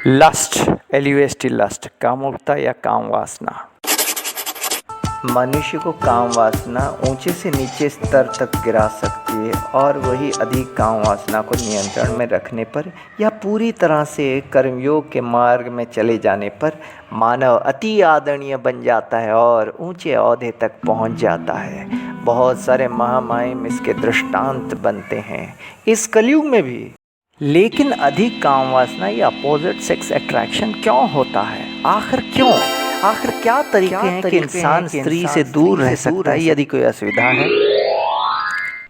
Lust, LUST, lust, कामुकता या काम वासना। मनुष्य को काम वासना ऊंचे से नीचे स्तर तक गिरा सकती है और वही अधिक काम वासना को नियंत्रण में रखने पर या पूरी तरह से कर्मयोग के मार्ग में चले जाने पर मानव अति आदरणीय बन जाता है और ऊंचे ओहदे तक पहुंच जाता है। बहुत सारे महामाहिम इसके दृष्टांत बनते हैं इस कलयुग में भी। लेकिन अधिक काम वासना या अपोजिट सेक्स अट्रैक्शन क्यों होता है? आखिर क्यों? आखिर क्या तरीके हैं कि इंसान स्त्री से दूर रह सकता है यदि कोई असुविधा है?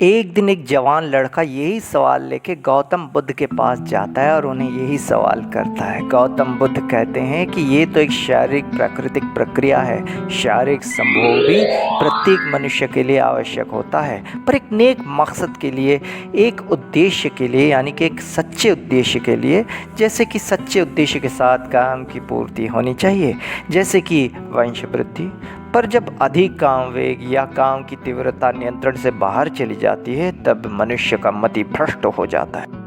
एक दिन एक जवान लड़का यही सवाल लेके गौतम बुद्ध के पास जाता है और उन्हें यही सवाल करता है। गौतम बुद्ध कहते हैं कि ये तो एक शारीरिक प्राकृतिक प्रक्रिया है। शारीरिक संभोग भी प्रत्येक मनुष्य के लिए आवश्यक होता है, पर एक नेक मकसद के लिए, एक उद्देश्य के लिए, यानी कि एक सच्चे उद्देश्य के लिए। जैसे कि सच्चे उद्देश्य के साथ काम की पूर्ति होनी चाहिए, जैसे कि वंश वृद्धि। पर जब अधिक काम वेग या काम की तीव्रता नियंत्रण से बाहर चली जाती है तब मनुष्य का मति भ्रष्ट हो जाता है।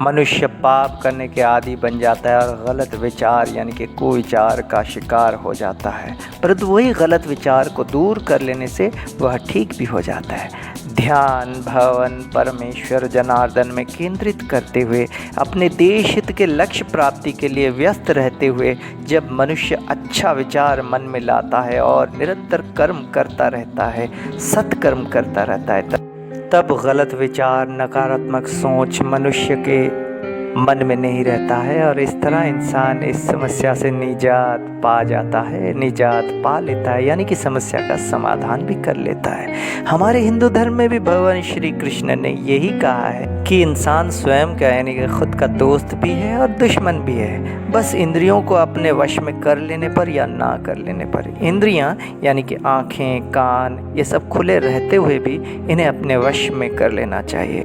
मनुष्य पाप करने के आदी बन जाता है और गलत विचार यानी कि कुविचार का शिकार हो जाता है। परंतु वही गलत विचार को दूर कर लेने से वह ठीक भी हो जाता है। ध्यान भवन परमेश्वर जनार्दन में केंद्रित करते हुए अपने देश हित के लक्ष्य प्राप्ति के लिए व्यस्त रहते हुए जब मनुष्य अच्छा विचार मन में लाता है और निरंतर कर्म करता रहता है, सत्कर्म करता रहता है, तब गलत विचार नकारात्मक सोच मनुष्य के मन में नहीं रहता है और इस तरह इंसान इस समस्या से निजात पा जाता है, निजात पा लेता है, यानी कि समस्या का समाधान भी कर लेता है। हमारे हिंदू धर्म में भी भगवान श्री कृष्ण ने यही कहा है कि इंसान स्वयं का यानी कि खुद का दोस्त भी है और दुश्मन भी है, बस इंद्रियों को अपने वश में कर लेने पर या ना कर लेने पर। इंद्रियां यानी कि आँखें कान ये सब खुले रहते हुए भी इन्हें अपने वश में कर लेना चाहिए।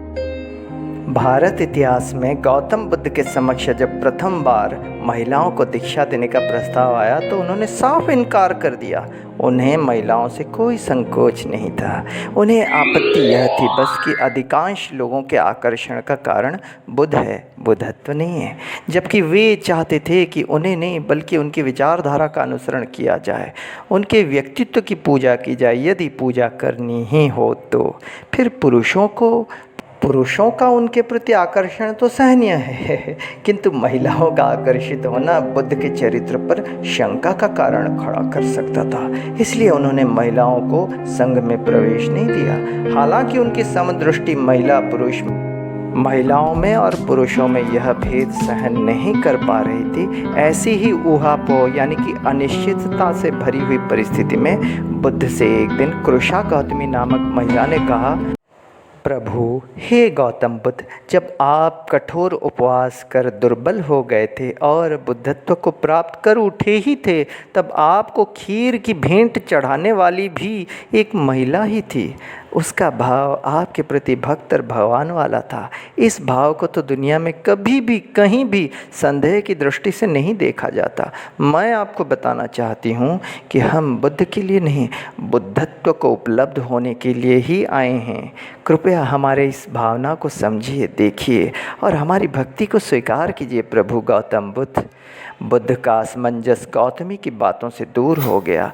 भारत इतिहास में गौतम बुद्ध के समक्ष जब प्रथम बार महिलाओं को दीक्षा देने का प्रस्ताव आया तो उन्होंने साफ इनकार कर दिया। उन्हें महिलाओं से कोई संकोच नहीं था। उन्हें आपत्ति यह थी बस कि अधिकांश लोगों के आकर्षण का कारण बुद्ध है, बुद्धत्व नहीं है। जबकि वे चाहते थे कि उन्हें नहीं बल्कि उनकी विचारधारा का अनुसरण किया जाए, उनके व्यक्तित्व की पूजा की जाए। यदि पूजा करनी ही हो तो फिर पुरुषों का उनके प्रति आकर्षण तो सहनीय है, किंतु महिलाओं का आकर्षित होना बुद्ध के चरित्र पर शंका का कारण खड़ा कर सकता था। इसलिए उन्होंने महिलाओं को संघ में प्रवेश नहीं दिया। हालांकि उनकी समदृष्टि महिलाओं में और पुरुषों में यह भेद सहन नहीं कर पा रही थी। ऐसी ही ऊहापोह यानी कि अनिश्चितता से भरी हुई परिस्थिति में बुद्ध से एक दिन कृषा गौतमी नामक महिला ने कहा, प्रभु हे गौतम बुद्ध, जब आप कठोर उपवास कर दुर्बल हो गए थे और बुद्धत्व को प्राप्त कर उठे ही थे तब आपको खीर की भेंट चढ़ाने वाली भी एक महिला ही थी। उसका भाव आपके प्रति भक्त और भगवान वाला था। इस भाव को तो दुनिया में कभी भी कहीं भी संदेह की दृष्टि से नहीं देखा जाता। मैं आपको बताना चाहती हूँ कि हम बुद्ध के लिए नहीं, बुद्धत्व को उपलब्ध होने के लिए ही आए हैं। कृपया हमारे इस भावना को समझिए, देखिए और हमारी भक्ति को स्वीकार कीजिए। प्रभु गौतम बुद्ध का असमंजस गौतमी की बातों से दूर हो गया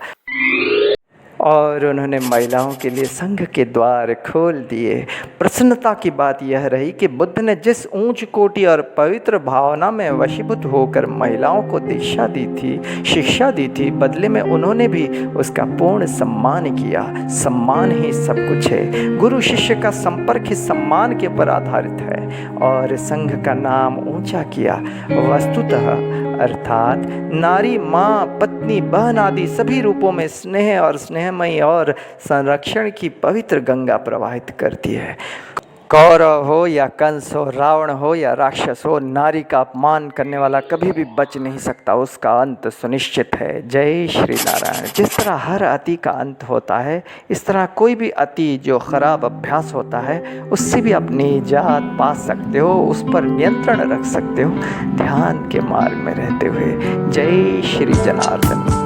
और उन्होंने महिलाओं के लिए संघ के द्वार खोल दिए। प्रसन्नता की बात यह रही कि बुद्ध ने जिस ऊंच कोटि और पवित्र भावना में वशीभूत होकर महिलाओं को दीक्षा दी थी, शिक्षा दी थी, बदले में उन्होंने भी उसका पूर्ण सम्मान किया। सम्मान ही सब कुछ है। गुरु शिष्य का संपर्क ही सम्मान के ऊपर आधारित है और संघ का नाम ऊंचा किया। वस्तुतः अर्थात नारी, माँ, पत्नी, बहन आदि सभी रूपों में स्नेह और स्नेहमयी और संरक्षण की पवित्र गंगा प्रवाहित करती है। कौरव हो या कंस हो, रावण हो या राक्षस हो, नारी का अपमान करने वाला कभी भी बच नहीं सकता, उसका अंत सुनिश्चित है। जय श्री नारायण। जिस तरह हर अति का अंत होता है, इस तरह कोई भी अति जो खराब अभ्यास होता है उससे भी अपनी निजात पा सकते हो, उस पर नियंत्रण रख सकते हो ध्यान के मार्ग में रहते हुए। जय श्री जनार्दन।